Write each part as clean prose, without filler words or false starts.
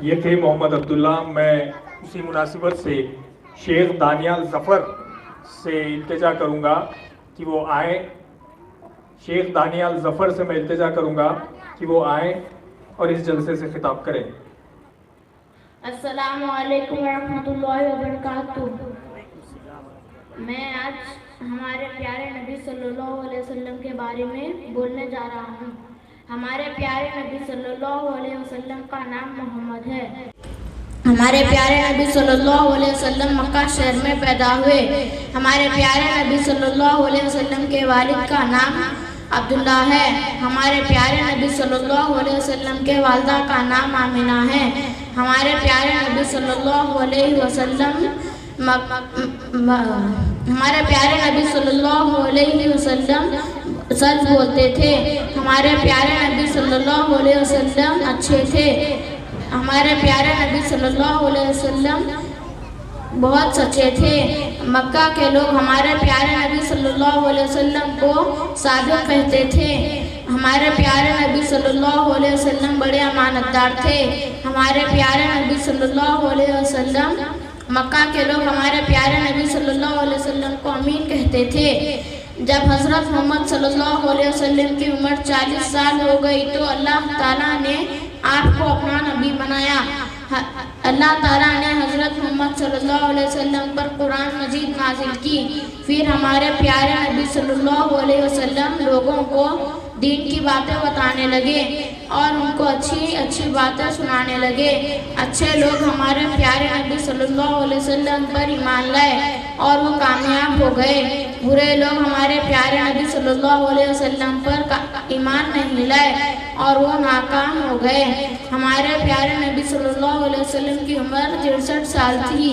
یہ تھے محمد عبداللہ. میں اسی مناسبت سے شیخ دانیال ظفر سے التجا کروں گا کہ وہ آئیں. شیخ دانیال ظفر سے میں التجا کروں گا کہ وہ آئیں اور اس جلسے سے خطاب کریں. السلام علیکم ورحمۃ اللہ وبرکاتہ. میں آج ہمارے پیارے نبی صلی اللہ علیہ وسلم کے بارے میں بولنے جا رہا ہوں. ہمارے پیارے نبی صلی اللہ علیہ وسلم کا نام محمد ہے. ہمارے پیارے نبی صلی اللہ علیہ وسلم مکہ شہر میں پیدا ہوئے. ہمارے پیارے نبی صلی اللہ علیہ وسلم کے والد کا نام عبداللہ ہے. ہمارے پیارے نبی صلی اللہ علیہ وسلم کے والدہ کا نام آمنہ ہے. ہمارے پیارے نبی صلی اللہ علیہ وسلم سچ بولتے تھے. ہمارے پیارے نبی صلی اللہ علیہ وسلم اچھے تھے. ہمارے پیارے نبی صلی اللہ علیہ وسلم بہت سچے تھے. مکہ کے لوگ ہمارے پیارے نبی صلی اللہ علیہ وسلم کو صادق کہتے تھے. ہمارے پیارے نبی صلی اللہ علیہ وسلم بڑے امانت دار تھے. ہمارے پیارے نبی صلی اللہ علیہ وسلم مکہ کے لوگ ہمارے پیارے نبی صلی اللہ علیہ وسلم کو امین کہتے تھے. جب حضرت محمد صلی اللہ علیہ وسلم کی عمر 40 سال ہو گئی تو اللہ تعالیٰ نے آپ کو اپنا نبی بنایا. اللہ تعالیٰ نے حضرت محمد صلی اللہ علیہ وسلم پر قرآن مجید نازل کی. پھر ہمارے پیارے نبی صلی اللہ علیہ وسلم لوگوں کو دین کی باتیں بتانے لگے اور ان کو اچھی باتیں سنانے لگے. اچھے لوگ ہمارے پیارے نبی صلی اللہ علیہ وسلم پر ایمان لائے اور وہ کامیاب ہو گئے. برے لوگ ہمارے پیارے نبی صلی اللہ علیہ وسلم پر ایمان نہیں لائے اور وہ ناکام ہو گئے. ہمارے پیارے نبی صلی اللہ علیہ وسلم کی عمر 63 سال تھی.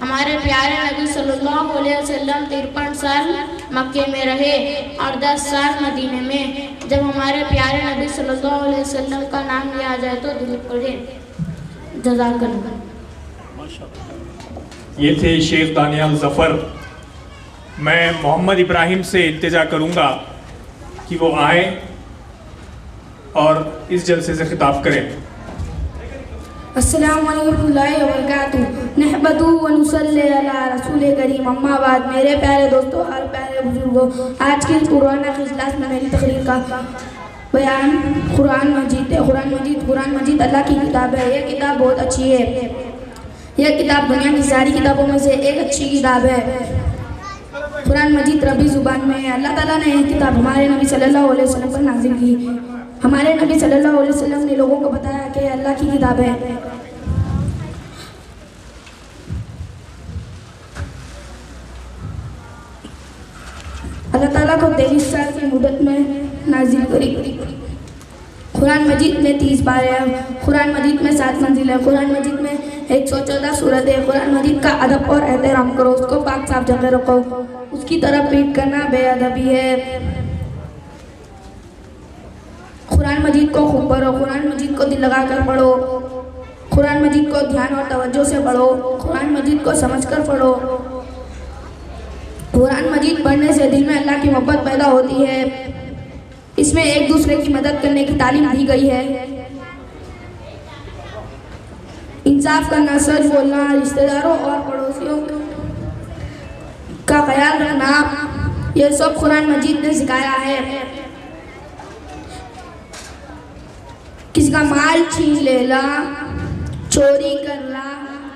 ہمارے پیارے نبی صلی اللہ علیہ وسلم 53 سال مکے میں رہے اور 10 سال مدینے میں. جب ہمارے پیارے نبی صلی اللہ علیہ وسلم کا نام لیا جائے تو درود پڑھیں. جزاک اللہ. یہ تھے شیخ دانیال ظفر. میں محمد ابراہیم سے التجا کروں گا کہ وہ آئیں اور اس جلسے سے خطاب کریں. السلام علیکم اللہ وبرکاتہ. نحمدہ و نصلی علی رسول کریم. اما بعد. میرے پیارے دوستوں اور پیارے بزرگوں، آج کی قرآن کے اجلاس میں میری تقریر کا بیان قرآن مجید ہے. قرآن مجید اللہ کی کتاب ہے. یہ کتاب بہت اچھی ہے. یہ کتاب دنیا کی ساری کتابوں میں سے ایک اچھی کتاب ہے. قرآن مجید عربی زبان میں ہے. اللہ تعالیٰ نے یہ کتاب ہمارے نبی صلی اللہ علیہ وسلم پر نازل کی. ہمارے نبی صلی اللہ علیہ وسلم نے لوگوں کو بتایا کہ یہ اللہ کی کتاب ہے. اللہ تعالیٰ کو 23 سال کی مدت میں نازل کری. قرآن مجید میں 30 پارے ہیں. قرآن مجید میں 7 منزل ہے. قرآن مجید میں 114 سورت ہے. قرآن مجید کا ادب اور احترام کرو. اس کو پاک صاف جگہ رکھو. اس کی طرف پیٹ کرنا بے ادبی ہے. قرآن مجید کو خوب پڑھو. قرآن مجید کو دل لگا کر پڑھو. قرآن مجید کو دھیان اور توجہ سے پڑھو. قرآن مجید کو سمجھ کر پڑھو. قرآن مجید پڑھنے سے دل میں اللہ کی محبت پیدا ہوتی ہے. اس میں ایک دوسرے کی مدد کرنے کی تعلیم دی گئی ہے. انصاف کرنا، سچ بولنا، رشتہ داروں اور پڑوسیوں کا خیال رکھنا، یہ سب قرآن مجید نے سکھایا ہے. کسی کا مال چھین لینا، چوری کرنا،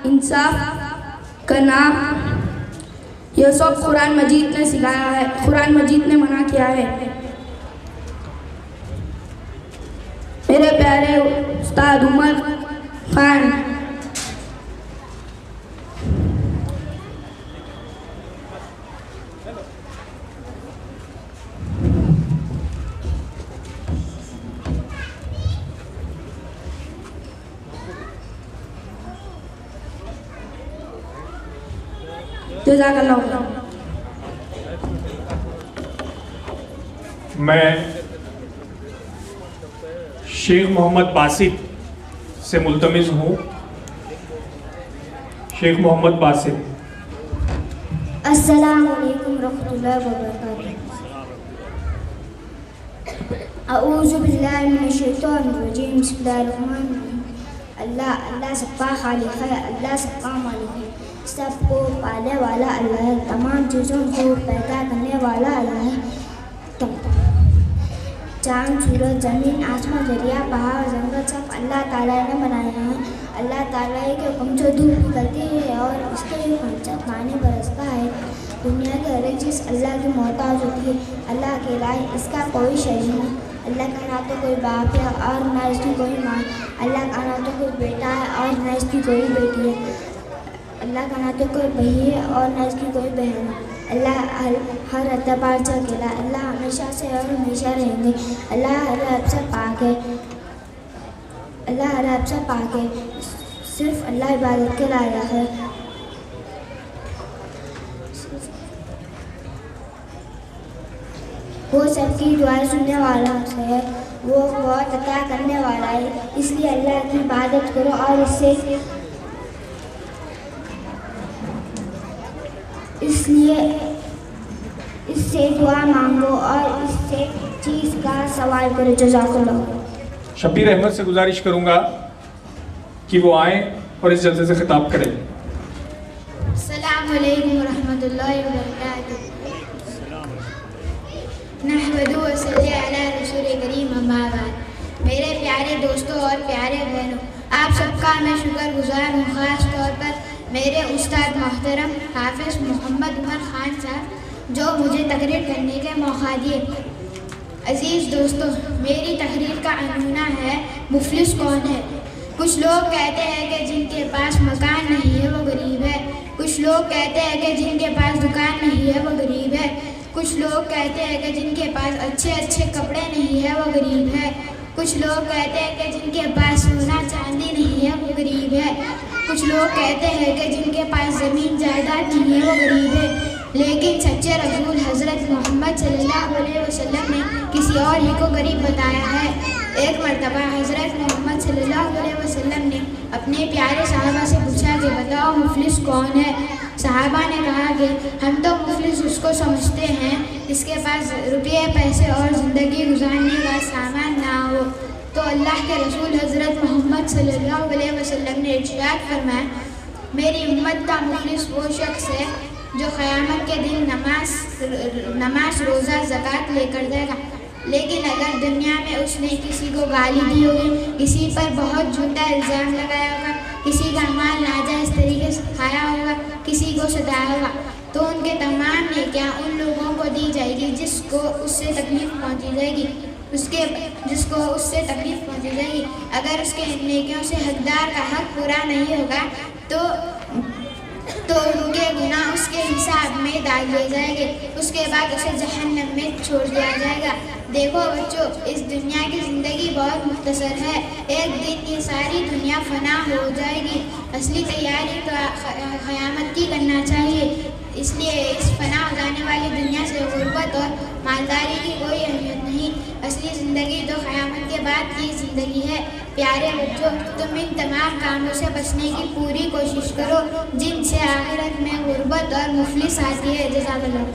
انصاف کرنا، یہ سب قرآن مجید نے سکھایا ہے. قرآن مجید نے منع کیا ہے. میرے پیارے استاد عمر خان جزاک اللہ. میں شیخ محمد باسط سے ملتمس ہوں. شیخ محمد باسط. السلام علیکم ورحمۃ اللہ وبرکاتہ. اعوذ باللہ من الشیطان الرجیم. بسم اللہ الرحمن الرحیم. اللہ والا اللہ سب کا خالق ہے, اللہ سب کا مالک ہے, سب کو پالنے والا اللہ ہے, تمام چیزوں کو پیدا کرنے والا اللہ ہے. چاند, سورج, زمین, آسمان, دریا, پہاڑ, جنگل سب اللہ تعالیٰ نے بنائے ہیں. اللہ تعالیٰ کے حکم سے دھوپ نکلتی ہے اور اس کے حکم سے پانی برستا ہے. دنیا کی ہر ایک چیز اللہ کی محتاج ہوتی ہے. اللہ کے علاوہ اس کا کوئی شریک نہیں. اللہ کا نہ تو کوئی باپ ہے اور نہ اس کی کوئی ماں. اللہ کا نہ تو کوئی بیٹا ہے اور نہ اس کی کوئی بیٹی ہے. اللہ کا نہ تو کوئی بھائی ہے اور نہ اس کی کوئی بہن ہے. اللہ ہر اعتبار سے اکیلا. اللہ ہمیشہ سے اور ہمیشہ رہیں گے. اللہ ہر عیب سے پاک ہے. اللہ ہر عیب سے پاک ہے. صرف اللہ عبادت کے لائق ہے. وہ سب کی دعائیں سننے والا ہے. وہ بہت عطا کرنے والا ہے. اس لیے اللہ کی عبادت کرو اور اس سے دعا مانگو اور اس سے چیز کا سوال کرو. جزاک اللہ. شبیر احمد سے گزارش کروں گا کہ وہ آئیں اور اس جلسے سے خطاب کریں. السلام علیکم ورحمۃ اللہ وبرکاتہ. نحمدہ و صلی علی رسول کریم اما بعد. میرے پیارے دوستوں اور پیارے بہنوں, آپ سب کا میں شکر گزار ہوں, خاص طور پر میرے استاد محترم حافظ محمد عمر خان صاحب جو مجھے تقریر کرنے کے موقع دیے. عزیز دوستوں, میری تقریر کا عنوان ہے مفلس کون ہے. کچھ لوگ کہتے ہیں کہ جن کے پاس مکان نہیں ہے وہ غریب ہے. کچھ لوگ کہتے ہیں کہ جن کے پاس دکان نہیں ہے وہ غریب ہے. کچھ لوگ کہتے ہیں کہ جن کے پاس اچھے کپڑے نہیں ہے وہ غریب ہے. کچھ لوگ کہتے ہیں کہ جن کے پاس سونا چاندی نہیں ہے وہ غریب ہے. کچھ لوگ کہتے ہیں کہ جن کے پاس زمین جائیداد نہیں ہے وہ غریب ہے. لیکن سچے رسول حضرت محمد صلی اللہ علیہ وسلم نے کسی اور ہی کو غریب بتایا ہے. ایک مرتبہ حضرت محمد صلی اللہ علیہ وسلم نے اپنے پیارے صحابہ سے پوچھا کہ بتاؤ مفلس کون ہے. صحابہ نے کہا کہ ہم تو مفلس اس کو سمجھتے ہیں جس کے پاس روپے پیسے اور زندگی گزارنے کا سامان نہ ہو. تو اللہ کے رسول حضرت محمد صلی اللہ علیہ وسلم نے ارشاد فرمایا, میری امت کا مفلس وہ شخص ہے جو قیامت کے دن نماز روزہ زکوٰۃ لے کر جائے گا, لیکن اگر دنیا میں اس نے کسی کو گالی دی ہوگی, کسی پر بہت جھوٹا الزام لگایا ہوگا, کسی کا مال ناجائز طریقے سے کھایا ہوگا, کسی کو ستایا ہوگا, تو ان کے تمام نیکیاں ان لوگوں کو دی جائے گی جس کو اس سے تکلیف پہنچی جائے گی. اگر اس کے نیکیوں سے حقدار کا حق پورا نہیں ہوگا تو ان کے گناہ اس کے حساب میں ڈال دیے جائیں گے. اس کے بعد اسے جہنم میں چھوڑ دیا جائے گا. دیکھو بچوں, اس دنیا کی زندگی بہت مختصر ہے. ایک دن یہ ساری دنیا فنا ہو جائے گی. اصلی تیاری تو قیامت کی کرنا چاہیے. اس لیے اس فنا ہو جانے والی دنیا سے غربت اور مالداری کی کوئی اہمیت نہیں. اصلی زندگی تو قیامت کے بعد کی زندگی ہے. پیارے بچوں, تم ان تمام کاموں سے بچنے کی پوری کوشش کرو جن سے آخرت میں غربت اور مفلس آتی ہے. جزاک اللہ.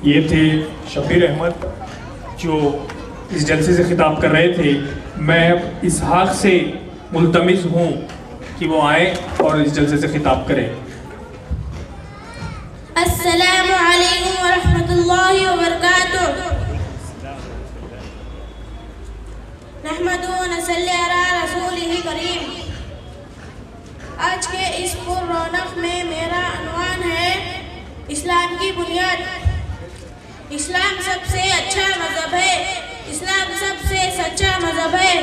یہ تھے شبیر احمد جو اس جلسے سے خطاب کر رہے تھے. میں اب اسحاق سے ملتمس ہوں کہ وہ آئیں اور اس جلسے سے خطاب کریں. السلام علیکم ورحمۃ اللہ وبرکاتہ. نحمدہ و نصلی علی رسولہ کریم. آج کے اس پر رونق میں میرا عنوان ہے اسلام کی بنیاد. اسلام سب سے اچھا مذہب ہے. اسلام سب سے سچا مذہب ہے.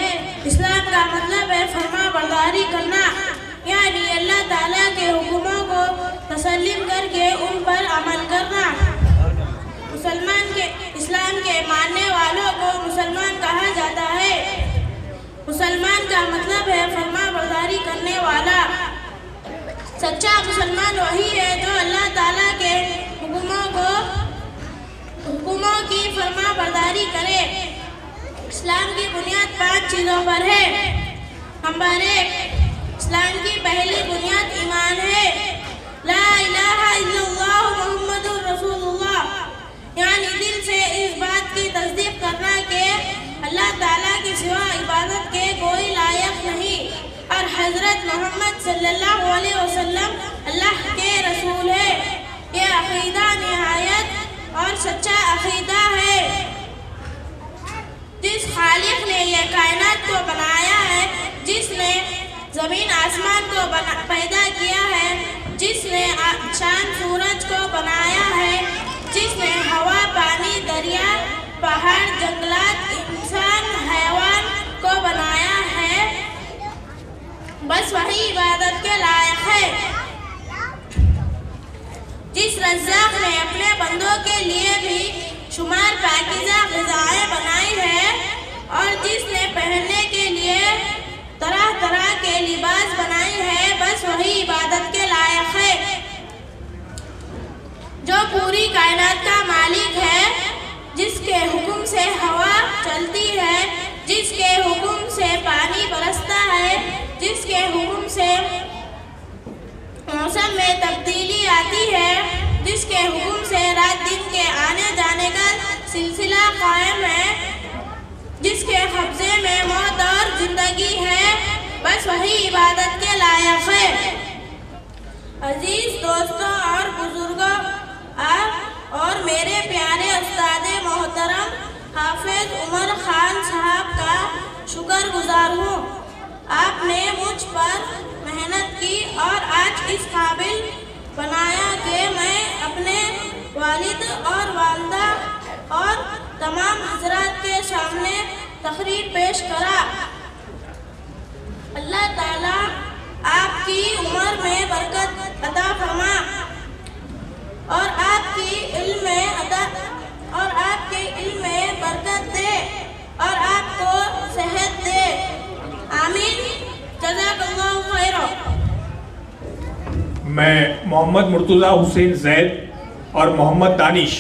اسلام کا مطلب ہے فرما برداری کرنا, یعنی اللہ تعالیٰ کے حکموں کو تسلیم کر کے ان پر عمل کرنا. اسلام کے ماننے والوں کو مسلمان کہا جاتا ہے. مسلمان کا مطلب ہے فرما برداری کرنے والا. سچا مسلمان وہی ہے جو اللہ تعالیٰ کے حکموں کی فرما برداری کرے. اسلام کی بنیاد 5 چیزوں پر ہے. نمبر 1, اسلام کی پہلی بنیاد ایمان ہے. لا الہ الا اللہ محمد رسول اللہ, یعنی دل سے اس بات کی تصدیق کرنا کہ اللہ تعالیٰ کے سوا عبادت کے کوئی لائق اور سچا عقیدہ ہے. جس خالق نے یہ کائنات کو بنایا ہے, جس نے زمین آسمان کو پیدا کیا ہے, جس نے چاند سورج کو بنایا ہے, جس نے ہوا, پانی, دریا, پہاڑ, جنگلات, انسان, حیوان کو بنایا ہے, بس وہی عبادت کے لائق ہے. جس رزاق نے اپنے بندوں کے لیے بھی شمار پاکیزہ غذائیں بنائی ہے, اور جس نے پہننے کے لیے طرح طرح کے لباس بنائی ہے, بس وہی عبادت کے لائق ہے. جو پوری کائنات کا مالک ہے, جس کے حکم سے ہوا چلتی ہے, جس کے حکم سے پانی برستا ہے, جس کے حکم سے موسم میں تبدیلی آتی ہے, جس کے حکم سے رات دن کے آنے جانے کا سلسلہ قائم ہے, جس کے قبضے میں موت اور زندگی ہے, بس وہی عبادت کے لائق ہے. عزیز دوستوں اور بزرگوں, آپ اور میرے پیارے استاد محترم حافظ عمر خان صاحب کا شکر گزار ہوں. آپ نے مجھ پر محنت کی اور آج اس قابل بنایا کہ میں اپنے والد اور والدہ اور تمام حضرات کے سامنے تقریر پیش کرا. اللہ تعالیٰ آپ کی عمر میں برکت عطا فرما اور آپ کے علم میں برکت دے اور آپ کو صحت دے. آمین. جزاک اللہ خیرا. میں محمد مرتضیٰ حسین زید اور محمد دانش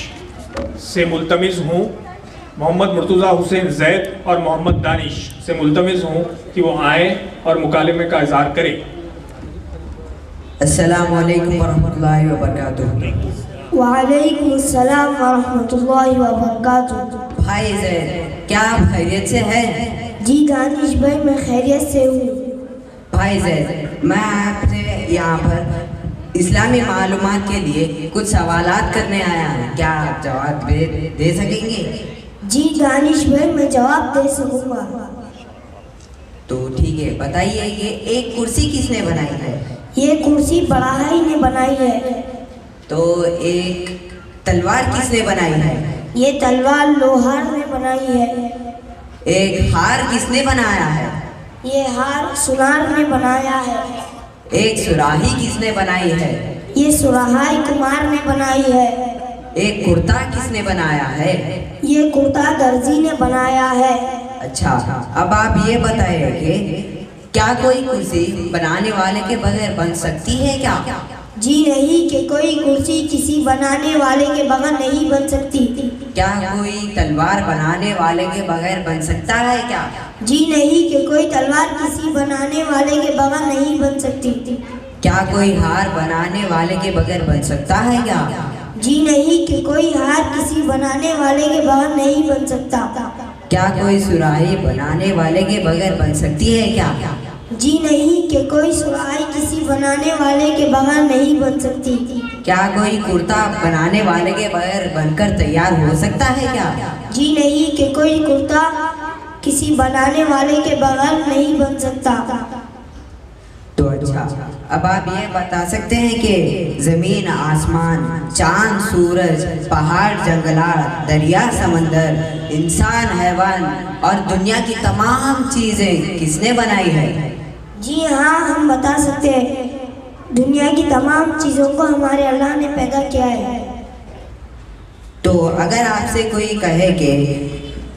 سے ملتمس ہوں. محمد مرتضیٰ حسین زید اور محمد دانش سے ملتمس ہوں کہ وہ آئیں اور مکالمے کا اظہار کریں. السلام علیکم ورحمۃ اللہ وبرکاتہ. وعلیکم السلام ورحمۃ اللہ وبرکاتہ. بھائی زید, کیا آپ خیریت سے ہیں؟ جی دانش بھائی, میں خیریت سے ہوں. بھائی زید, میں آپ سے یہاں پر اسلامی معلومات کے لیے کچھ سوالات کرنے آیا ہوں. کیا آپ جواب دے سکیں گے؟ جی دانش بھائی, میں جواب دے سکوں گا. تو ٹھیک ہے, بتائیے کہ ایک کرسی کس نے بنائی ہے؟ یہ کرسی بڑائی نے بنائی ہے. تو ایک تلوار کس نے بنائی ہے؟ یہ تلوار لوہار نے بنائی ہے. ایک ہار کس نے بنایا ہے؟ یہ ہار سونار نے بنایا ہے. ایک سراہی کس نے بنائی ہے؟ یہ سراہائی کمار نے بنائی ہے. ایک کرتا کس نے بنایا ہے؟ یہ کرتا درزی نے بنایا ہے. اچھا, اب آپ یہ بتائیں کہ کیا کوئی کرسی بنانے والے کے بغیر بن سکتی ہے کیا؟ جی نہیں, کہ کوئی کرسی کسی بنانے والے کے بغیر نہیں بن سکتی. کیا کوئی تلوار بنانے والے کے بغیر بن سکتا ہے کیا؟ جی نہیں, کہ کوئی تلوار کسی بنانے والے کے بغیر نہیں بن سکتی. کیا کوئی ہار بنانے والے کے بغیر بن سکتا ہے کیا؟ جی نہیں, کہ کوئی ہار کسی بنانے والے کے بغیر نہیں بن سکتا. کیا کوئی سراہی بنانے والے کے بغیر بن سکتی ہے کیا؟ جی نہیں, کہ کوئی سراہی کسی بنانے والے کے بغیر نہیں بن سکتی. کیا کوئی کرتا بنانے والے کے بغیر بن کر تیار ہو سکتا ہے کیا؟ جی نہیں, کہ کوئی کرتا کسی بنانے والے کے بغیر نہیں بن سکتا. تو اچھا, اب آپ یہ بتا سکتے ہیں کہ زمین, آسمان, چاند, سورج, پہاڑ, جنگلات, دریا, سمندر, انسان, حیوان اور دنیا کی تمام چیزیں کس نے بنائی ہے؟ جی ہاں, ہم بتا سکتے ہیں. دنیا کی تمام چیزوں کو ہمارے اللہ نے پیدا کیا ہے. تو اگر آپ سے کوئی کہے کہ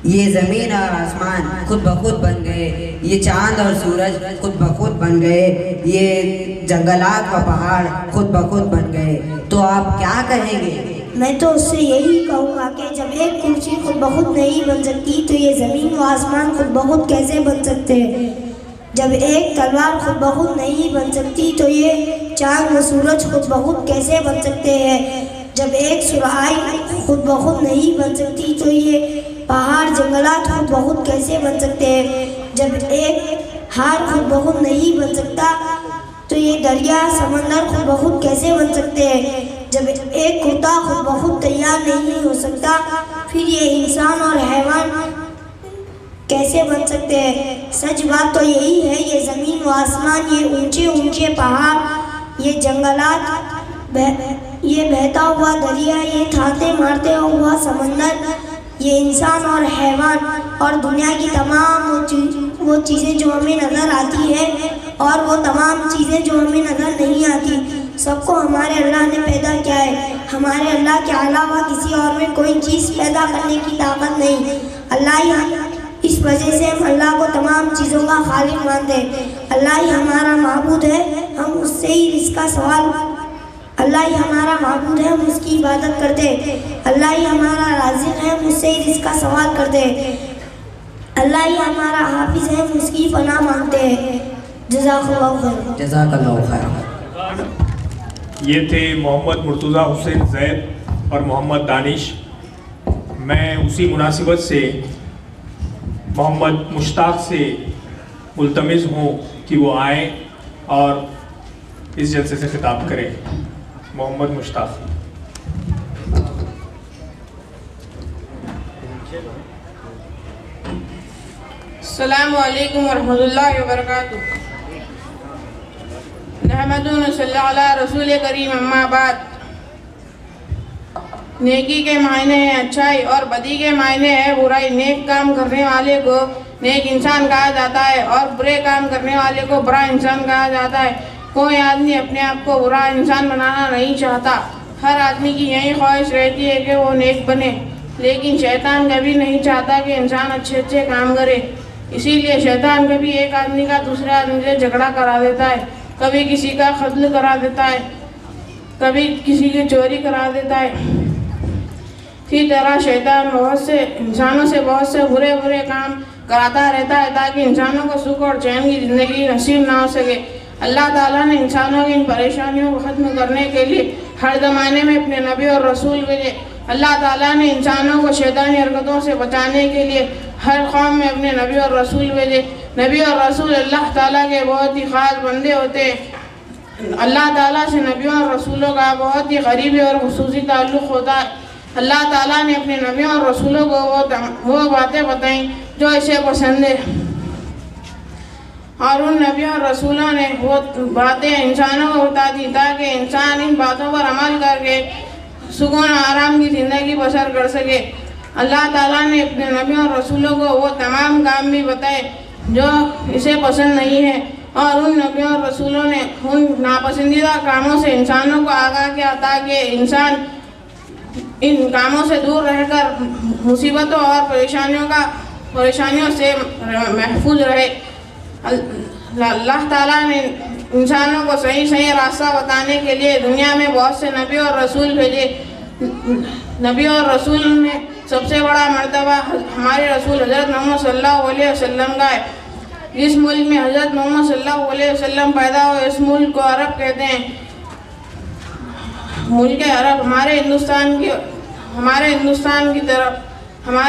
یہ زمین اور آسمان خود بخود بن گئے, یہ چاند اور سورج خود بخود بن گئے, یہ جنگلات و پہاڑ خود بخود بن گئے, تو آپ کیا کہیں گے؟ میں تو اس سے یہی کہوں گا کہ جب ایک کرسی خود بخود نہیں بن سکتی تو یہ زمین و آسمان خود بخود کیسے بن سکتے ہیں؟ جب ایک تلوار خود بخود نہیں بن سکتی تو یہ چاند و سورج خود بخود کیسے بن سکتے ہیں؟ جب ایک سراہی خود بخود نہیں بن سکتی تو یہ پہاڑ جنگلات خود بخود کیسے بن سکتے ہیں؟ جب ایک ہار خود بخود نہیں بن سکتا تو یہ دریا سمندر خود بخود کیسے بن سکتے ہیں؟ جب ایک کتا خود بخود تیار نہیں ہو سکتا پھر یہ انسان اور حیوان کیسے بن سکتے ہیں؟ سچ بات تو یہی ہے، یہ زمین و آسمان، یہ اونچے اونچے پہاڑ، یہ جنگلات، یہ بہتا ہوا دریا، یہ تھاتے مارتے ہوا سمندر، یہ انسان اور حیوان اور دنیا کی تمام وہ چیزیں جو ہمیں نظر آتی ہے اور وہ تمام چیزیں جو ہمیں نظر نہیں آتی، سب کو ہمارے اللہ نے پیدا کیا ہے۔ ہمارے اللہ کے علاوہ کسی اور میں کوئی چیز پیدا کرنے کی طاقت نہیں۔ اللہ ہی، اس وجہ سے ہم اللہ کو تمام چیزوں کا خالق مانتے ہیں۔ اللہ ہی ہمارا معبود ہے، ہم اس سے ہی رزق کا سوال، اللہ ہی ہمارا معبود ہے، ہم اس کی عبادت کرتے ہیں۔ اللہ ہی ہمارا رازق ہے، ہم اس سے ہی رزق کا سوال کرتے ہیں۔ اللہ ہی ہمارا حافظ ہے، ہم اس کی پناہ مانگتے ہیں۔ جزاک اللہ خیر۔ جزاک اللہ خیر۔ یہ تھے محمد مرتضیٰ حسین زید اور محمد دانش۔ میں اسی مناسبت سے محمد مشتاق سے ملتمس ہوں کہ وہ آئیں اور اس جلسے سے خطاب کریں۔ محمد مشتاق۔ السلام علیکم ورحمۃ اللہ وبرکاتہ۔ نحمد و نصلی علی رسول کریم، اما بعد۔ نیکی کے معنی ہیں اچھائی اور بدی کے معنی ہے برائی۔ نیک کام کرنے والے کو نیک انسان کہا جاتا ہے اور برے کام کرنے والے کو برا انسان کہا جاتا ہے۔ کوئی آدمی اپنے آپ کو برا انسان بنانا نہیں چاہتا، ہر آدمی کی یہی خواہش رہتی ہے کہ وہ نیک بنے، لیکن شیطان کبھی نہیں چاہتا کہ انسان اچھے اچھے کام کرے۔ اسی لیے شیطان کبھی ایک آدمی کا دوسرے آدمی سے جھگڑا کرا دیتا ہے، کبھی کسی کا قتل کرا دیتا ہے، کبھی کسی کی چوری کرا دیتا ہے۔ اسی طرح شیطان انسانوں سے بہت سے برے برے کام کراتا رہتا ہے تاکہ انسانوں کو سکھ اور چین کی زندگی نصیب نہ ہو سکے۔ اللہ تعالیٰ نے انسانوں کی ان پریشانیوں کو ختم کرنے کے لیے ہر زمانے میں اپنے نبی اور رسول بھیجے۔ اللہ تعالیٰ نے انسانوں کو شیطانی حرکتوں سے بچانے کے لیے ہر قوم میں اپنے نبی اور رسول بھیجے۔ نبی اور رسول اللہ تعالیٰ کے بہت ہی خاص بندے ہوتے ہیں۔ اللہ تعالیٰ سے نبیوں اور رسولوں کا بہت ہی قریبی اور خصوصی تعلق ہوتا ہے۔ اللہ تعالیٰ نے اپنے نبیوں اور رسولوں کو وہ باتیں بتائیں جو اسے پسند ہے، اور ان نبیوں اور رسولوں نے وہ باتیں انسانوں کو بتا دی تاکہ انسان ان باتوں پر عمل کر کے سکون و آرام کی زندگی بسر کر سکے۔ اللہ تعالیٰ نے اپنے نبیوں اور رسولوں کو وہ تمام کام بھی بتائے جو اسے پسند نہیں ہے، اور ان نبیوں اور رسولوں نے ان ناپسندیدہ کاموں سے انسانوں کو آگاہ کیا تاکہ انسان ان کاموں سے دور رہ کر مصیبتوں اور پریشانیوں سے محفوظ رہے۔ اللہ تعالیٰ نے انسانوں کو صحیح راستہ بتانے کے لیے دنیا میں بہت سے نبی اور رسول بھیجے۔ نبی اور رسول میں سب سے بڑا مرتبہ ہمارے رسول حضرت محمد صلی اللہ علیہ وسلم کا ہے۔ جس ملک میں حضرت محمد صلی اللہ علیہ وسلم پیدا ہوئے اس ملک کو عرب کہتے ہیں۔ ملک عرب ہمارے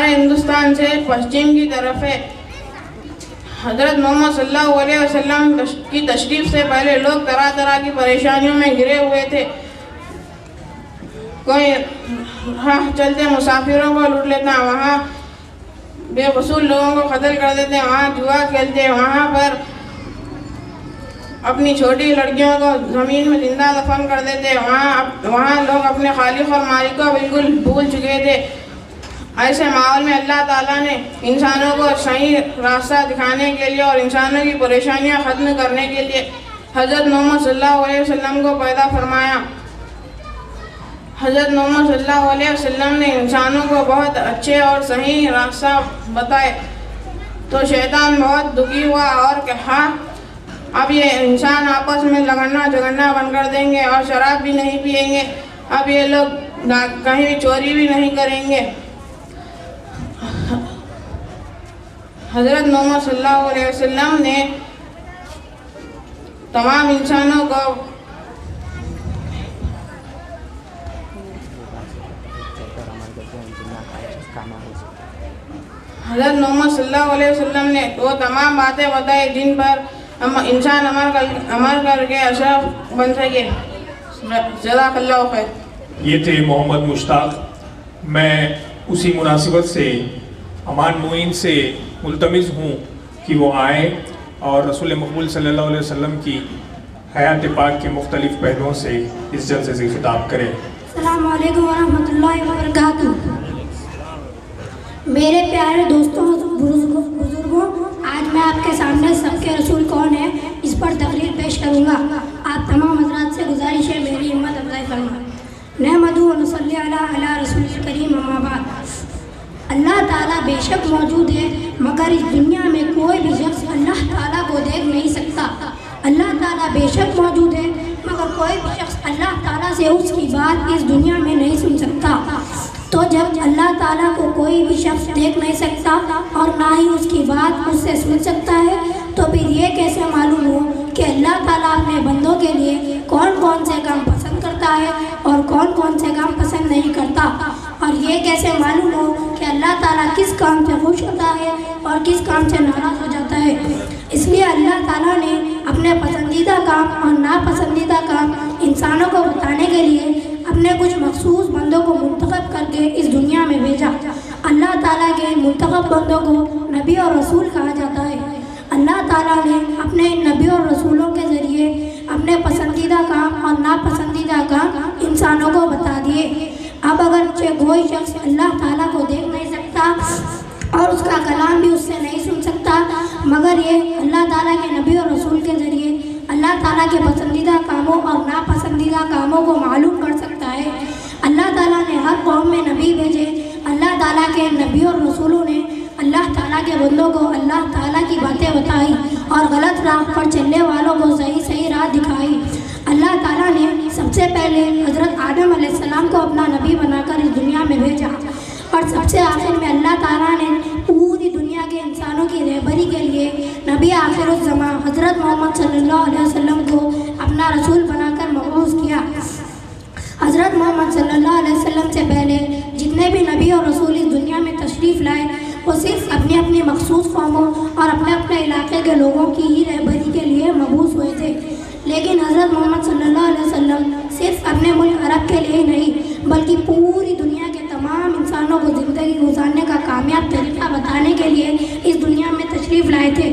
ہندوستان سے پشچم کی طرف ہے۔ حضرت محمد صلی اللہ علیہ وسلم کی تشریف سے پہلے لوگ طرح طرح کی پریشانیوں میں گھرے ہوئے تھے۔ کوئی چلتے مسافروں کو لوٹ لیتا، وہاں بے قصور لوگوں کو قتل کر دیتے، وہاں جوا کھیلتے، وہاں پر اپنی چھوٹی لڑکیوں کو زمین میں زندہ دفن کر دیتے، وہاں لوگ اپنے خالق اور مالک کو بالکل بھول چکے تھے۔ ایسے ماحول میں اللہ تعالیٰ نے انسانوں کو صحیح راستہ دکھانے کے لیے اور انسانوں کی پریشانیاں ختم کرنے کے لیے حضرت محمد صلی اللہ علیہ وسلم کو پیدا فرمایا۔ حضرت محمد صلی اللہ علیہ وسلم نے انسانوں کو بہت اچھے اور صحیح راستہ بتائے تو شیطان بہت دکھی ہوا اور کہا اب یہ انسان آپس میں جھگڑنا بند کر دیں گے اور شراب بھی نہیں پئیں گے، اب یہ لوگ کہیں بھی چوری بھی نہیں کریں گے۔ حضرت محمد صلی اللہ علیہ وسلم نے تمام انسانوں کو حضرت محمد صلی اللہ علیہ وسلم نے وہ تمام باتیں بتائی جن پر انسان عمل کر کے اشرف بن سکے۔ جزاک اللہ خیر۔ یہ تھے محمد مشتاق. میں اسی مناسبت سے امان معین سے ملتمس ہوں کہ وہ آئیں اور رسول مقبول صلی اللہ علیہ وسلم کی حیات پاک کے مختلف پہلوؤں سے اس جلسے سے خطاب کریں. السلام علیکم ورحمۃ اللہ وبرکاتہ. میرے پیارے دوستوں بزرگوں، آج میں آپ کے سامنے سب کے رسول کون ہے اس پر تقریر پیش کروں گا. آپ تمام حضرات سے گزارش ہے میری ہمت افزائی فرمائیں. نحمدہ و نصلی علی رسول کریم اما بعد. اللہ تعالیٰ بے شک موجود ہے مگر اس دنیا میں کوئی بھی شخص اللہ تعالیٰ کو دیکھ نہیں سکتا. اللہ تعالیٰ بے شک موجود ہے مگر کوئی بھی شخص اللہ تعالیٰ سے اس کی بات اس دنیا میں نہیں سن سکتا. تو جب اللہ تعالیٰ کو کوئی بھی شخص دیکھ نہیں سکتا اور نہ ہی اس کی بات اس سے سن سکتا ہے تو پھر یہ کیسے معلوم ہو کہ اللہ تعالیٰ اپنے بندوں کے لیے کون کون سے کام پسند کرتا ہے اور کون کون سے کام پسند نہیں کرتا، اور یہ کیسے معلوم ہو کہ اللہ تعالیٰ کس کام سے خوش ہوتا ہے اور کس کام سے ناراض ہو جاتا ہے. اس لیے اللہ تعالیٰ نے اپنے پسندیدہ کام اور ناپسندیدہ کام انسانوں کو بتانے کے لیے اپنے کچھ مخصوص بندوں کو منتخب کر کے اس دنیا میں بھیجا. اللہ تعالیٰ کے منتخب بندوں کو نبی اور رسول کہا جاتا ہے. اللہ تعالیٰ نے اپنے نبی اور رسولوں کے ذریعے اپنے پسندیدہ کام اور ناپسندیدہ کام انسانوں کو بتا دیے. اب اگرچہ کوئی شخص اللہ تعالیٰ کو دیکھ نہیں سکتا اور اس کا کلام بھی اس سے نہیں سن سکتا، مگر یہ اللہ تعالیٰ کے نبی اور رسول کے ذریعے اللہ تعالیٰ کے پسندیدہ کاموں اور ناپسندیدہ کاموں کو معلوم کر سکتا ہے. اللہ تعالیٰ نے ہر قوم میں نبی بھیجے. اللہ تعالیٰ کے نبی اور رسولوں نے اللہ تعالیٰ کے بندوں کو اللہ تعالیٰ کی باتیں بتائی اور غلط راہ پر چلنے والوں کو صحیح راہ دکھائی. اللہ تعالیٰ نے سب سے پہلے حضرت آدم علیہ السلام کو اپنا نبی بنا کر اس دنیا میں بھیجا، اور سب سے آخر میں اللہ تعالیٰ نے پوری دنیا کے انسانوں کی رہبری کے لیے نبی آخر الزماں حضرت محمد صلی اللہ علیہ وسلم کو اپنا رسول بنا کر مبعوث کیا. حضرت محمد صلی اللہ علیہ وسلم سے پہلے جتنے بھی نبی اور رسول اس دنیا میں تشریف لائے وہ صرف اپنی اپنی مخصوص قوموں اور اپنے اپنے علاقے کے لوگوں کی ہی رہبری کے لیے مبعوث ہوئے تھے. لیکن حضرت محمد صلی اللہ علیہ وسلم صرف اپنے ملک عرب کے لیے ہی نہیں بلکہ پوری دنیا کے تمام انسانوں کو زندگی گزارنے کا کامیاب طریقہ بتانے کے لیے اس دنیا میں تشریف لائے تھے.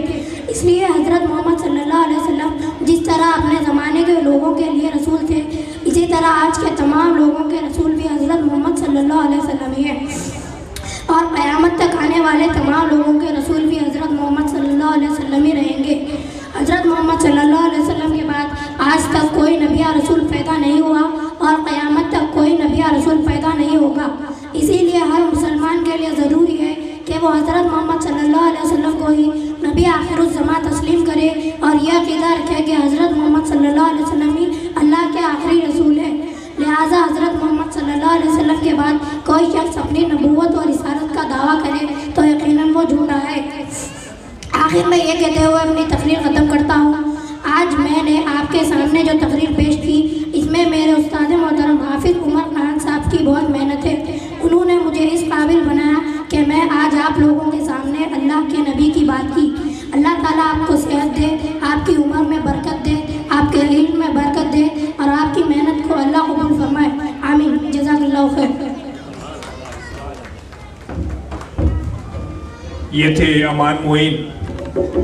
اس لیے حضرت محمد صلی اللہ علیہ وسلم جس طرح اپنے زمانے کے لوگوں کے لیے رسول تھے، اسی طرح آج کے تمام لوگوں کے رسول بھی حضرت محمد صلی اللہ علیہ وسلم ہی ہیں، اور قیامت تک آنے والے تمام لوگوں کے رسول بھی حضرت محمد صلی اللہ علیہ وسلم ہی رہیں گے. حضرت محمد صلی اللہ علیہ وسلم کے بعد آج تک کوئی نبی یا رسول پیدا نہیں ہوا اور قیامت تک کوئی نبی یا رسول پیدا نہیں ہوگا. اسی لیے ہر مسلمان کے لیے ضروری ہے کہ وہ حضرت محمد صلی اللہ علیہ وسلم کو ہی نبی آخر الزماں تسلیم کرے اور یہ عقیدہ رکھے کہ حضرت محمد صلی اللہ علیہ وسلم ہی اللہ کے آخری رسول ہیں. لہٰذا حضرت محمد صلی اللہ علیہ وسلم کے بعد کوئی شخص اپنی نبوت اور رسالت کا دعویٰ کرے تو یقیناً وہ جھوٹا ہے. آخر میں یہ کہتے ہوئے اپنی تقریر ختم کرتا ہوں. آج میں نے آپ کے سامنے جو تقریر پیش کی اس میں میرے استاد محترم حافظ عمر نان صاحب کی بہت محنت ہے. انہوں نے مجھے اس قابل بنایا کہ میں آج آپ لوگوں کے سامنے اللہ کے نبی کی بات کی. اللہ تعالیٰ آپ کو صحت دے، آپ کی عمر میں برکت دے، آپ کے علم میں برکت دے اور آپ کی محنت کو اللہ قبول فرمائے. آمین. جزاک اللہ خیر. یہ تھے امان معین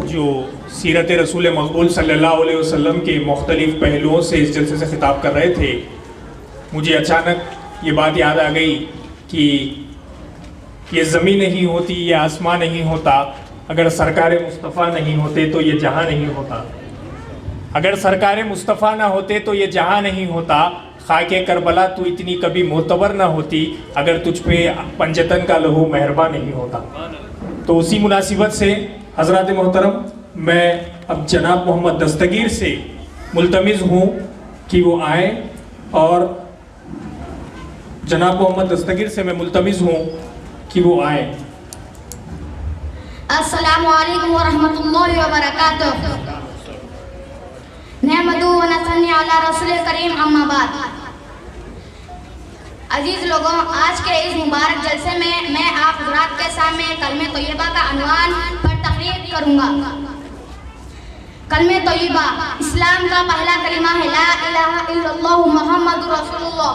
جو سیرت رسول مقبول صلی اللہ علیہ وسلم کے مختلف پہلوؤں سے اس جلسے سے خطاب کر رہے تھے. مجھے اچانک یہ بات یاد آ گئی کہ یہ زمین نہیں ہوتی، یہ آسمان نہیں ہوتا اگر سرکار مصطفیٰ نہیں ہوتے تو یہ جہاں نہیں ہوتا. اگر سرکار مصطفیٰ نہ ہوتے تو یہ جہاں نہیں ہوتا. خاک کربلا تو اتنی کبھی معتبر نہ ہوتی اگر تجھ پہ پنجتن کا لہو مہربان نہیں ہوتا. تو اسی مناسبت سے حضرات محترم میں اب جناب محمد دستگیر سے ملتمس ہوں کہ وہ آئیں، اور جناب محمد دستگیر سے میں ملتمس ہوں کہ وہ آئیں. السلام علیکم ورحمۃ اللہ وبرکاتہ. نحمدہ و نصلی علی رسول کریم اما بعد. عزیز لوگوں، آج کے اس مبارک جلسے میں آپ حضرات کے سامنے کلمہ طیبہ کا عنوان پر تقریر کروں گا. کلمہ طیبہ اسلام کا پہلا کلمہ ہے لا الہ الا اللہ محمد رسول اللہ.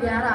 11,